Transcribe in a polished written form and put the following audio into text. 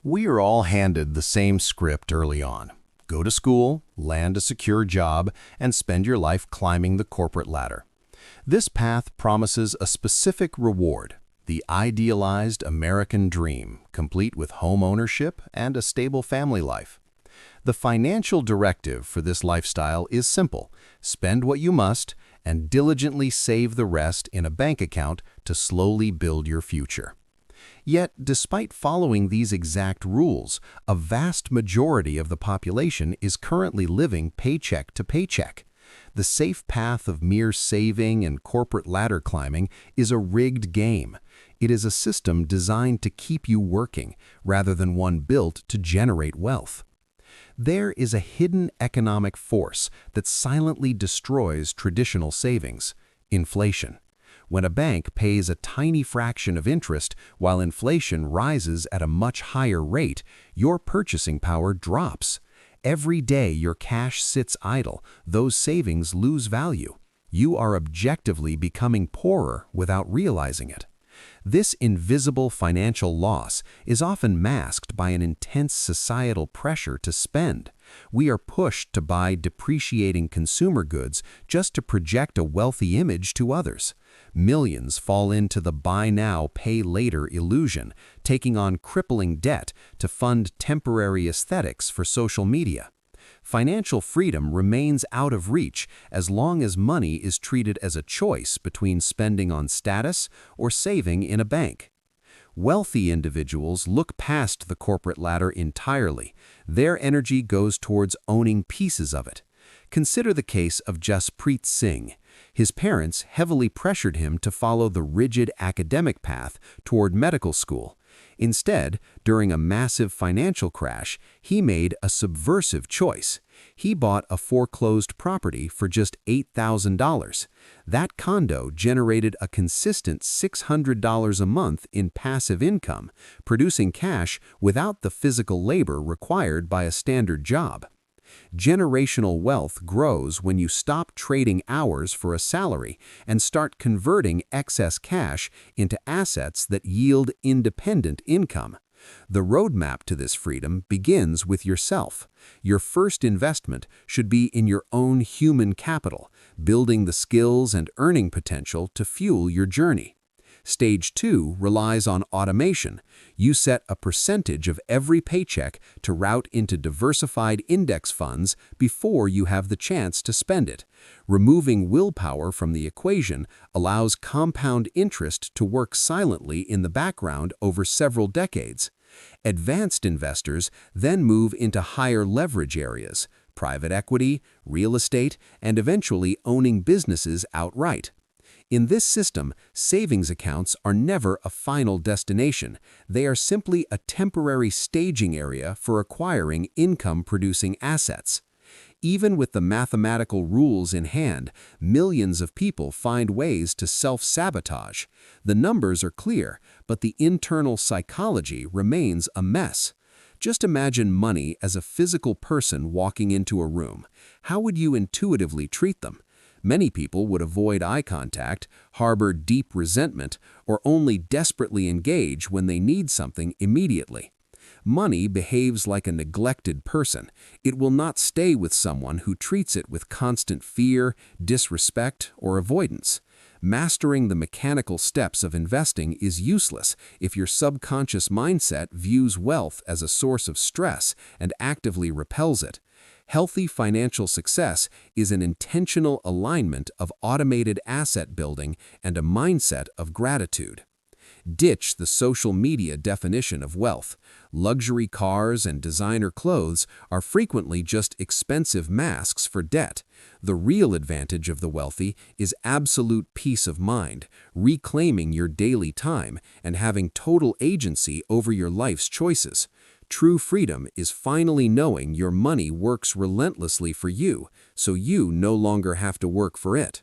We are all handed the same script early on. Go to school, land a secure job, and spend your life climbing the corporate ladder. This path promises a specific reward, the idealized American dream, complete with home ownership and a stable family life. The financial directive for this lifestyle is simple: spend what you must and diligently save the rest in a bank account to slowly build your future. Yet, despite following these exact rules, a vast majority of the population is currently living paycheck to paycheck. The safe path of mere saving and corporate ladder climbing is a rigged game. It is a system designed to keep you working, rather than one built to generate wealth. There is a hidden economic force that silently destroys traditional savings: inflation. When a bank pays a tiny fraction of interest while inflation rises at a much higher rate, your purchasing power drops. Every day your cash sits idle, those savings lose value. You are objectively becoming poorer without realizing it. This invisible financial loss is often masked by an intense societal pressure to spend. We are pushed to buy depreciating consumer goods just to project a wealthy image to others. Millions fall into the buy now, pay later illusion, taking on crippling debt to fund temporary aesthetics for social media. Financial freedom remains out of reach as long as money is treated as a choice between spending on status or saving in a bank. Wealthy individuals look past the corporate ladder entirely. Their energy goes towards owning pieces of it. Consider the case of Jaspreet Singh. His parents heavily pressured him to follow the rigid academic path toward medical school. Instead, during a massive financial crash, he made a subversive choice. He bought a foreclosed property for just $8,000. That condo generated a consistent $600 a month in passive income, producing cash without the physical labor required by a standard job. Generational wealth grows when you stop trading hours for a salary and start converting excess cash into assets that yield independent income. The roadmap to this freedom begins with yourself. Your first investment should be in your own human capital, building the skills and earning potential to fuel your journey. Stage 2 relies on automation. You set a percentage of every paycheck to route into diversified index funds before you have the chance to spend it. Removing willpower from the equation allows compound interest to work silently in the background over several decades. Advanced investors then move into higher leverage areas: private equity, real estate, and eventually owning businesses outright. In this system, savings accounts are never a final destination. They are simply a temporary staging area for acquiring income-producing assets. Even with the mathematical rules in hand, millions of people find ways to self-sabotage. The numbers are clear, but the internal psychology remains a mess. Just imagine money as a physical person walking into a room. How would you intuitively treat them? Many people would avoid eye contact, harbor deep resentment, or only desperately engage when they need something immediately. Money behaves like a neglected person. It will not stay with someone who treats it with constant fear, disrespect, or avoidance. Mastering the mechanical steps of investing is useless if your subconscious mindset views wealth as a source of stress and actively repels it. Healthy financial success is an intentional alignment of automated asset building and a mindset of gratitude. Ditch the social media definition of wealth. Luxury cars and designer clothes are frequently just expensive masks for debt. The real advantage of the wealthy is absolute peace of mind, reclaiming your daily time, and having total agency over your life's choices. True freedom is finally knowing your money works relentlessly for you, so you no longer have to work for it.